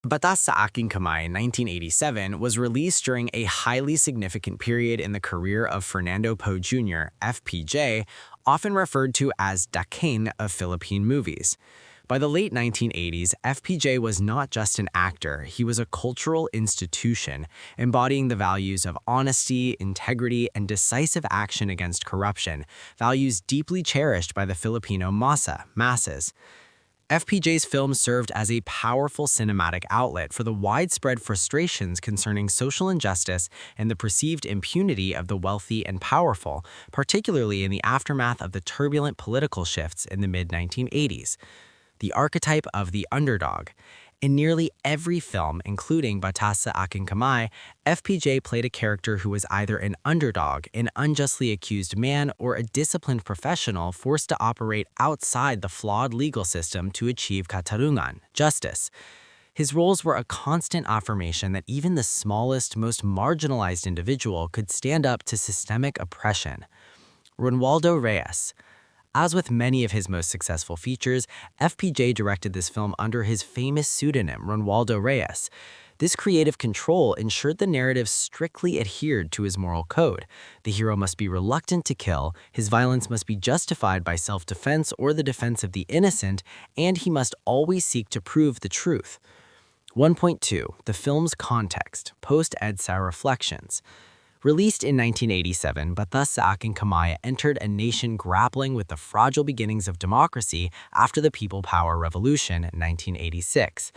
Batas Sa Aking Kamay 1987 was released during a highly significant period in the career of Fernando Poe Jr., FPJ, often referred to as the king of Philippine movies. By the late 1980s, FPJ was not just an actor, he was a cultural institution, embodying the values of honesty, integrity, and decisive action against corruption, values deeply cherished by the Filipino masses. FPJ's film served as a powerful cinematic outlet for the widespread frustrations concerning social injustice and the perceived impunity of the wealthy and powerful, particularly in the aftermath of the turbulent political shifts in the mid-1980s. The archetype of the underdog. In nearly every film, including Batas Sa Aking Kamay, FPJ played a character who was either an underdog, an unjustly accused man, or a disciplined professional forced to operate outside the flawed legal system to achieve katarungan, justice. His roles were a constant affirmation that even the smallest, most marginalized individual could stand up to systemic oppression. Ronaldo Reyes. As with many of his most successful features, FPJ directed this film under his famous pseudonym, Ronaldo Reyes. This creative control ensured the narrative strictly adhered to his moral code. The hero must be reluctant to kill, his violence must be justified by self-defense or the defense of the innocent, and he must always seek to prove the truth. 1.2. The film's context, post-EDSA reflections. Released in 1987, Batas Sa Aking Kamay entered a nation grappling with the fragile beginnings of democracy after the People Power Revolution in 1986.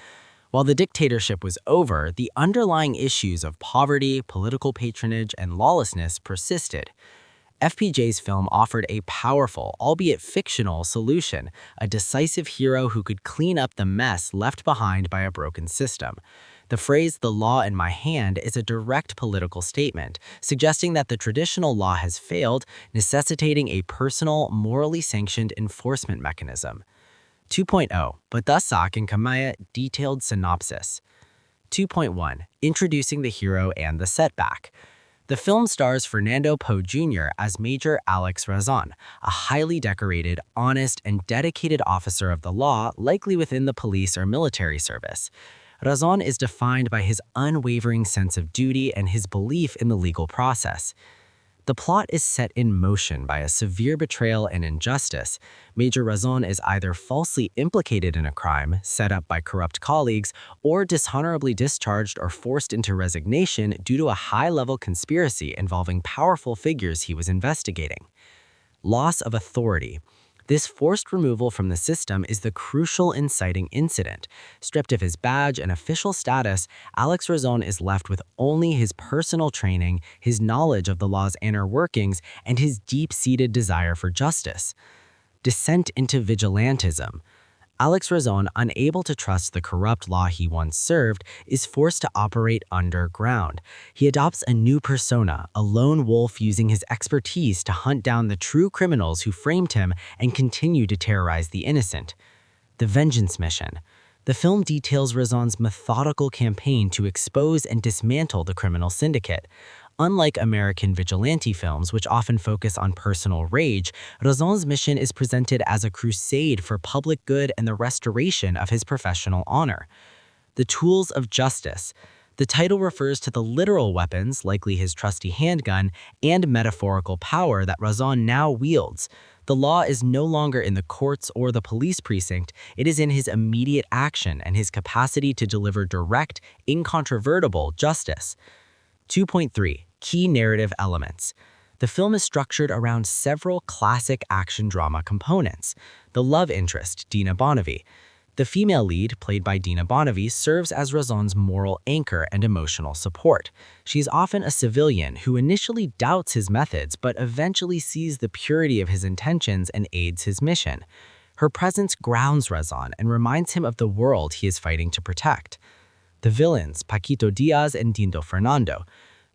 While the dictatorship was over, the underlying issues of poverty, political patronage, and lawlessness persisted. FPJ's film offered a powerful, albeit fictional, solution, a decisive hero who could clean up the mess left behind by a broken system. The phrase, "the law in my hand," is a direct political statement, suggesting that the traditional law has failed, necessitating a personal, morally sanctioned enforcement mechanism. 2.0. Batas Sa Aking Kamay detailed synopsis. 2.1. Introducing the hero and the setback. The film stars Fernando Poe Jr. as Major Alex Razon, a highly decorated, honest, and dedicated officer of the law, likely within the police or military service. Razon is defined by his unwavering sense of duty and his belief in the legal process. The plot is set in motion by a severe betrayal and injustice. Major Razon is either falsely implicated in a crime set up by corrupt colleagues or dishonorably discharged or forced into resignation due to a high-level conspiracy involving powerful figures he was investigating. Loss of authority. This forced removal from the system is the crucial inciting incident. Stripped of his badge and official status, Alex Razon is left with only his personal training, his knowledge of the law's inner workings, and his deep-seated desire for justice. Descent into vigilantism. Alex Razon, unable to trust the corrupt law he once served, is forced to operate underground. He adopts a new persona, a lone wolf using his expertise to hunt down the true criminals who framed him and continue to terrorize the innocent. The Vengeance Mission. The film details Razon's methodical campaign to expose and dismantle the criminal syndicate. Unlike American vigilante films, which often focus on personal rage, Razon's mission is presented as a crusade for public good and the restoration of his professional honor. The Tools of Justice. The title refers to the literal weapons, likely his trusty handgun, and metaphorical power that Razon now wields. The law is no longer in the courts or the police precinct, it is in his immediate action and his capacity to deliver direct, incontrovertible justice. 2.3. Key narrative elements. The film is structured around several classic action drama components. The love interest, Dina Bonnevie. The female lead, played by Dina Bonnevie, serves as Razon's moral anchor and emotional support. She is often a civilian who initially doubts his methods but eventually sees the purity of his intentions and aids his mission. Her presence grounds Razon and reminds him of the world he is fighting to protect. The villains, Paquito Diaz and Dindo Fernando.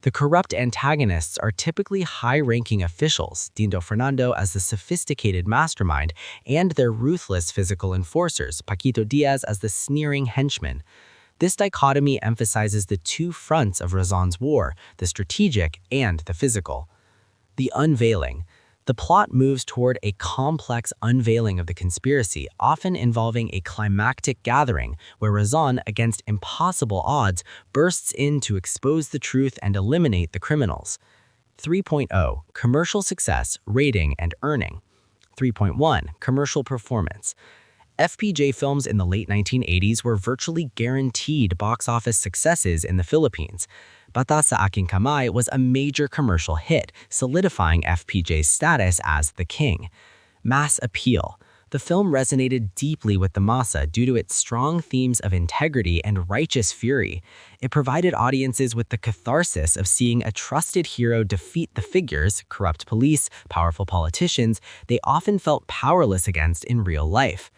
The corrupt antagonists are typically high-ranking officials, Dindo Fernando as the sophisticated mastermind, and their ruthless physical enforcers, Paquito Diaz as the sneering henchman. This dichotomy emphasizes the two fronts of Razon's war, the strategic and the physical. The unveiling. The plot moves toward a complex unveiling of the conspiracy, often involving a climactic gathering where Razan, against impossible odds, bursts in to expose the truth and eliminate the criminals. 3.0 Commercial success, rating, and earning. 3.1 Commercial performance. FPJ films in the late 1980s were virtually guaranteed box office successes in the Philippines. BATAS SA AKIng KAMAY was a major commercial hit, solidifying FPJ's status as the king. Mass appeal. The film resonated deeply with the massa due to its strong themes of integrity and righteous fury. It provided audiences with the catharsis of seeing a trusted hero defeat the figures, corrupt police, powerful politicians, they often felt powerless against in real life.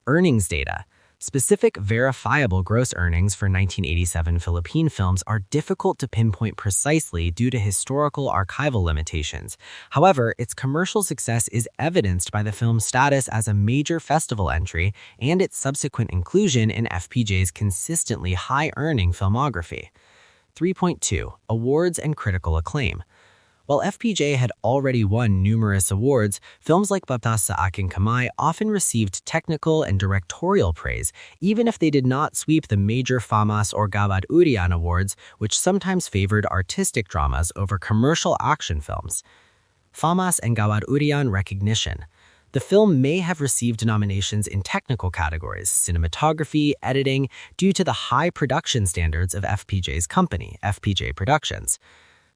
Earnings data. Specific verifiable gross earnings for 1987 Philippine films are difficult to pinpoint precisely due to historical archival limitations. However, its commercial success is evidenced by the film's status as a major festival entry and its subsequent inclusion in FPJ's consistently high-earning filmography. 3.2 Awards and critical acclaim. While FPJ had already won numerous awards, films like BATAS SA AKIng KAMAY often received technical and directorial praise, even if they did not sweep the major FAMAS or Gawad-urian awards, which sometimes favored artistic dramas over commercial action films. FAMAS and Gawad-urian recognition. The film may have received nominations in technical categories, cinematography, editing, due to the high production standards of FPJ's company, FPJ Productions.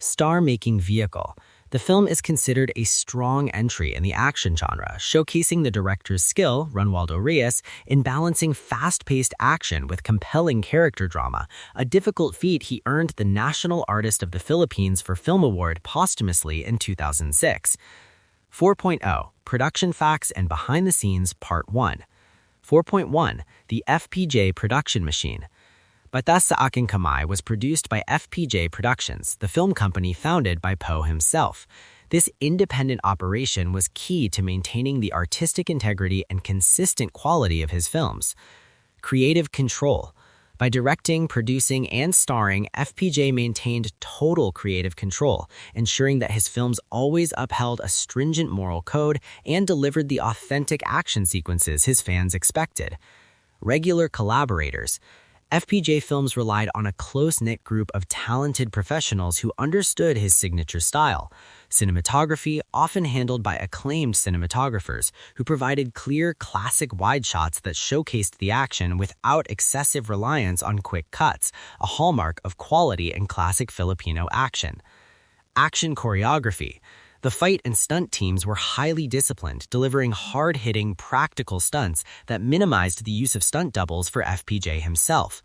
Star-making vehicle. The film is considered a strong entry in the action genre, showcasing the director's skill, Ronaldo Reyes, in balancing fast-paced action with compelling character drama, a difficult feat he earned the National Artist of the Philippines for Film Award posthumously in 2006. 4.0 Production Facts and Behind the Scenes Part 1. 4.1 The FPJ Production Machine. BATAS SA AKIng KAMAY was produced by FPJ Productions, the film company founded by Poe himself. This independent operation was key to maintaining the artistic integrity and consistent quality of his films. Creative control. By directing, producing, and starring, FPJ maintained total creative control, ensuring that his films always upheld a stringent moral code and delivered the authentic action sequences his fans expected. Regular collaborators. FPJ Films relied on a close-knit group of talented professionals who understood his signature style. Cinematography, often handled by acclaimed cinematographers, who provided clear, classic wide shots that showcased the action without excessive reliance on quick cuts, a hallmark of quality and classic Filipino action. Action choreography. The fight and stunt teams were highly disciplined, delivering hard-hitting, practical stunts that minimized the use of stunt doubles for FPJ himself.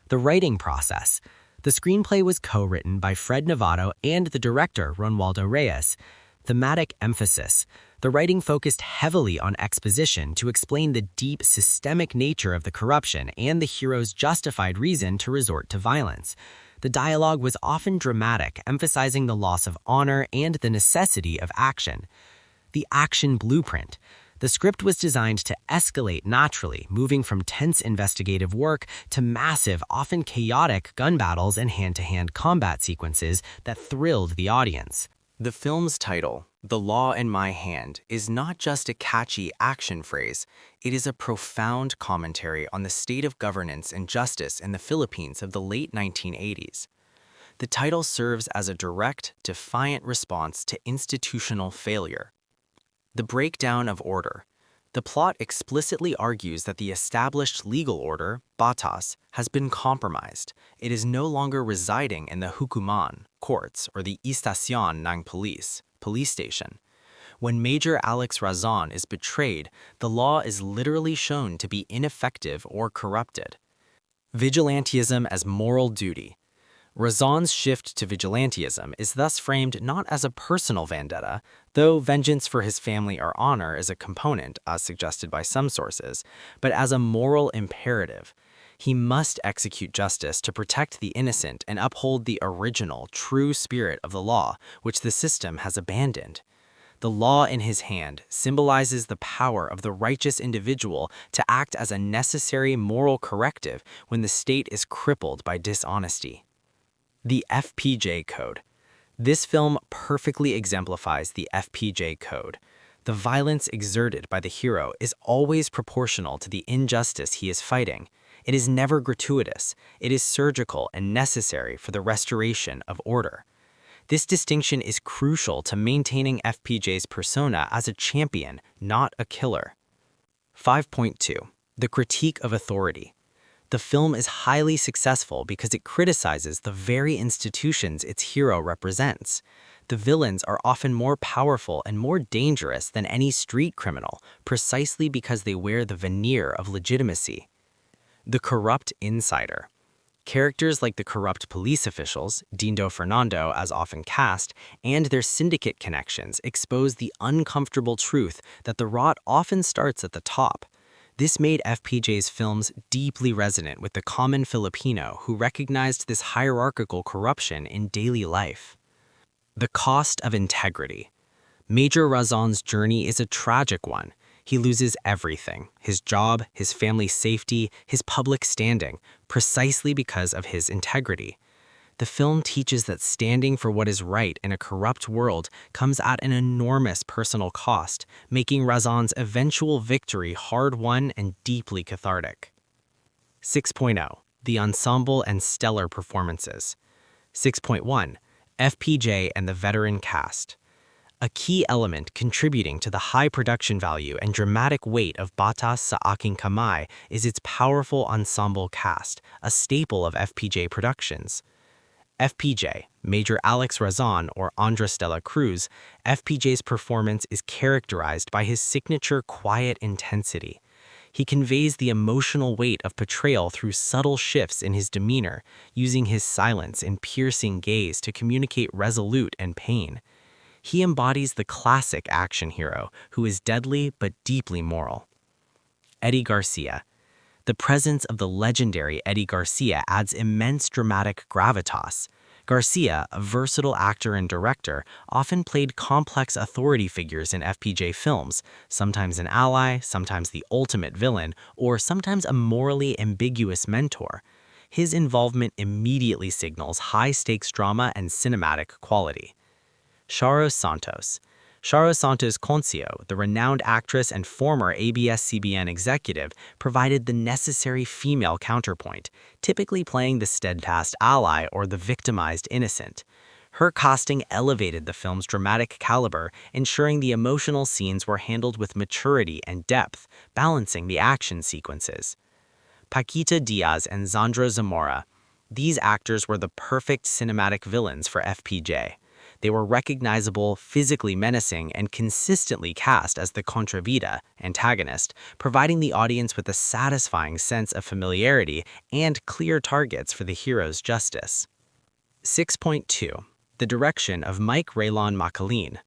The writing process. The screenplay was co-written by Fred Novato and the director, Ronaldo Reyes. Thematic emphasis. The writing focused heavily on exposition to explain the deep, systemic nature of the corruption and the hero's justified reason to resort to violence. The dialogue was often dramatic, emphasizing the loss of honor and the necessity of action. The action blueprint. The script was designed to escalate naturally, moving from tense investigative work to massive, often chaotic gun battles and hand-to-hand combat sequences that thrilled the audience. The film's title, The Law in My Hand, is not just a catchy action phrase. It is a profound commentary on the state of governance and justice in the Philippines of the late 1980s. The title serves as a direct, defiant response to institutional failure. The breakdown of order. The plot explicitly argues that the established legal order, BATAS, has been compromised. It is no longer residing in the hukuman, courts, or the estacion ng police station. When Major Alex Razon is betrayed, the law is literally shown to be ineffective or corrupted. Vigilantism as moral duty. Razon's shift to vigilantism is thus framed not as a personal vendetta, though vengeance for his family or honor is a component, as suggested by some sources, but as a moral imperative. He must execute justice to protect the innocent and uphold the original, true spirit of the law, which the system has abandoned. The law in his hand symbolizes the power of the righteous individual to act as a necessary moral corrective when the state is crippled by dishonesty. The FPJ Code. This film perfectly exemplifies the FPJ code. The violence exerted by the hero is always proportional to the injustice he is fighting. It is never gratuitous. It is surgical and necessary for the restoration of order. This distinction is crucial to maintaining FPJ's persona as a champion, not a killer. 5.2. The critique of authority. The film is highly successful because it criticizes the very institutions its hero represents. The villains are often more powerful and more dangerous than any street criminal, precisely because they wear the veneer of legitimacy. The corrupt insider. Characters like the corrupt police officials, Dindo Fernando as often cast, and their syndicate connections expose the uncomfortable truth that the rot often starts at the top. This made FPJ's films deeply resonant with the common Filipino who recognized this hierarchical corruption in daily life. The cost of integrity. Major Razon's journey is a tragic one. He loses everything: his job, his family's safety, his public standing, precisely because of his integrity. The film teaches that standing for what is right in a corrupt world comes at an enormous personal cost, making Razon's eventual victory hard-won and deeply cathartic. 6.0. The ensemble and stellar performances. 6.1. FPJ and the veteran cast. A key element contributing to the high production value and dramatic weight of BATAS SA AKIng Kamay is its powerful ensemble cast, a staple of FPJ productions. FPJ, Major Alex Razon or Andres de la Cruz, FPJ's performance is characterized by his signature quiet intensity. He conveys the emotional weight of portrayal through subtle shifts in his demeanor, using his silence and piercing gaze to communicate resolute and pain. He embodies the classic action hero who is deadly but deeply moral. Eddie Garcia. The presence of the legendary Eddie Garcia adds immense dramatic gravitas. Garcia, a versatile actor and director, often played complex authority figures in FPJ films, sometimes an ally, sometimes the ultimate villain, or sometimes a morally ambiguous mentor. His involvement immediately signals high-stakes drama and cinematic quality. Charo Santos. Charo Santos Concio, the renowned actress and former ABS-CBN executive, provided the necessary female counterpoint, typically playing the steadfast ally or the victimized innocent. Her casting elevated the film's dramatic caliber, ensuring the emotional scenes were handled with maturity and depth, balancing the action sequences. Paquita Diaz and Zandra Zamora. These actors were the perfect cinematic villains for FPJ. They were recognizable, physically menacing, and consistently cast as the contravida, antagonist, providing the audience with a satisfying sense of familiarity and clear targets for the hero's justice. 6.2. The direction of Mike Raylon Macalin.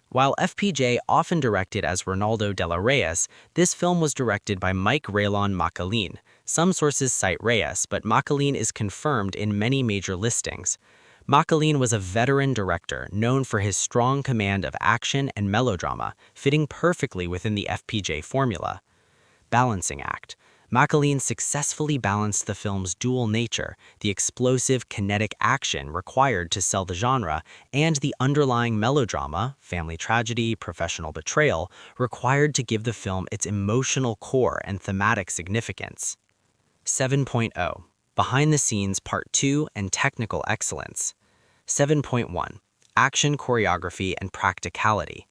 While FPJ often directed as Ronaldo de la Reyes, this film was directed by Mike Raylon Macalin. Some sources cite Reyes, but Macalin is confirmed in many major listings. Macalin was a veteran director known for his strong command of action and melodrama, fitting perfectly within the FPJ formula. Balancing act. Macalin successfully balanced the film's dual nature, the explosive kinetic action required to sell the genre, and the underlying melodrama, family tragedy, professional betrayal, required to give the film its emotional core and thematic significance. 7.0. Behind the Scenes Part 2 and Technical Excellence. 7.1. Action choreography and practicality.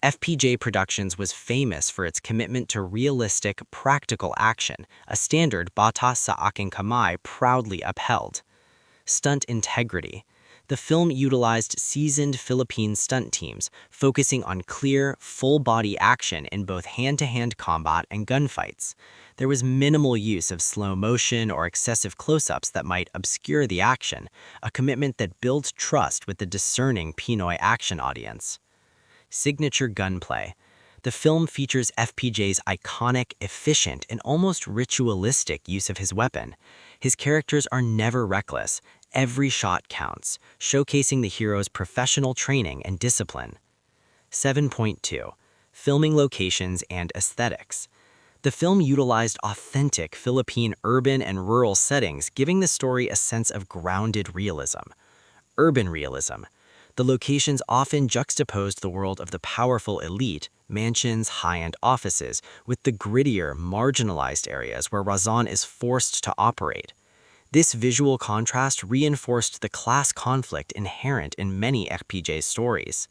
FPJ Productions was famous for its commitment to realistic, practical action, a standard BATAS SA AKIng Kamay proudly upheld. Stunt integrity. The film utilized seasoned Philippine stunt teams, focusing on clear, full-body action in both hand-to-hand combat and gunfights. There was minimal use of slow motion or excessive close-ups that might obscure the action, a commitment that built trust with the discerning Pinoy action audience. Signature gunplay. The film features FPJ's iconic, efficient, and almost ritualistic use of his weapon. His characters are never reckless. Every shot counts, showcasing the hero's professional training and discipline. 7.2. Filming locations and aesthetics. The film utilized authentic Philippine urban and rural settings, giving the story a sense of grounded realism. Urban realism. The locations often juxtaposed the world of the powerful elite, mansions, high-end offices, with the grittier, marginalized areas where Razan is forced to operate. This visual contrast reinforced the class conflict inherent in many FPJ stories.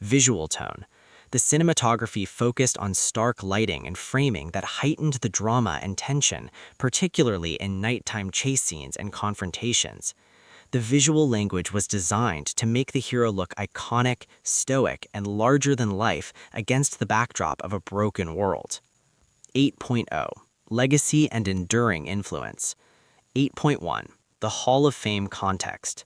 Visual tone. The cinematography focused on stark lighting and framing that heightened the drama and tension, particularly in nighttime chase scenes and confrontations. The visual language was designed to make the hero look iconic, stoic, and larger than life against the backdrop of a broken world. 8.0 Legacy and Enduring Influence. 8.1 The Hall of Fame Context.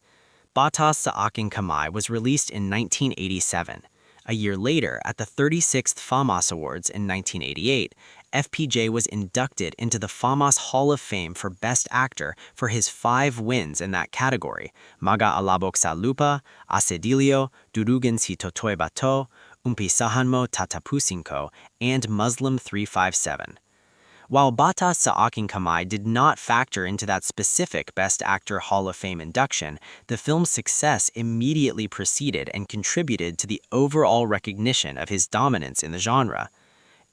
BATAS SA AKIng Kamay was released in 1987. A year later, at the 36th FAMAS Awards in 1988, FPJ was inducted into the FAMAS Hall of Fame for Best Actor for his 5 wins in that category: Maga Alabok sa Lupa, Asedilio, Durugin si Totoy Bato, Umpisahan mo Tatapusin ko, and Muslim 357. While BATAS SA AKIng Kamay did not factor into that specific Best Actor Hall of Fame induction, the film's success immediately preceded and contributed to the overall recognition of his dominance in the genre.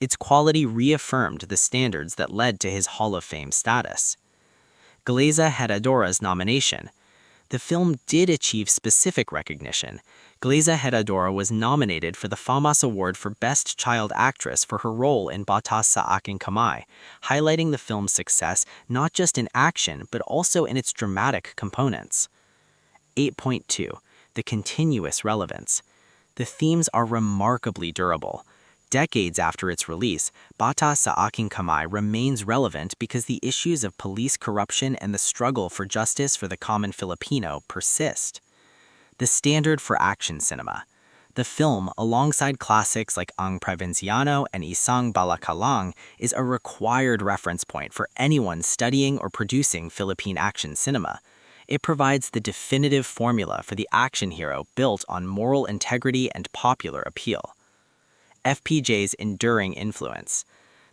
Its quality reaffirmed the standards that led to his Hall of Fame status. Glaza Hedadora's nomination. The film did achieve specific recognition. Glaza Hedadora was nominated for the FAMAS Award for Best Child Actress for her role in BATAS SA AKIng Kamay, highlighting the film's success not just in action but also in its dramatic components. 8.2 The Continuous Relevance. The themes are remarkably durable. Decades after its release, BATAS SA AKIng Kamay remains relevant because the issues of police corruption and the struggle for justice for the common Filipino persist. The standard for action cinema. The film, alongside classics like Ang Provinciano and Isang Balakalang, is a required reference point for anyone studying or producing Philippine action cinema. It provides the definitive formula for the action hero built on moral integrity and popular appeal. FPJ's enduring influence.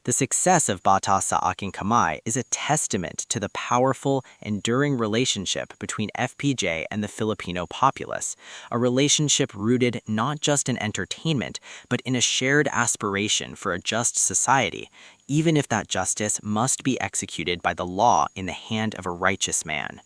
The success of BATAS SA AKIng Kamay is a testament to the powerful, enduring relationship between FPJ and the Filipino populace, a relationship rooted not just in entertainment, but in a shared aspiration for a just society, even if that justice must be executed by the law in the hand of a righteous man.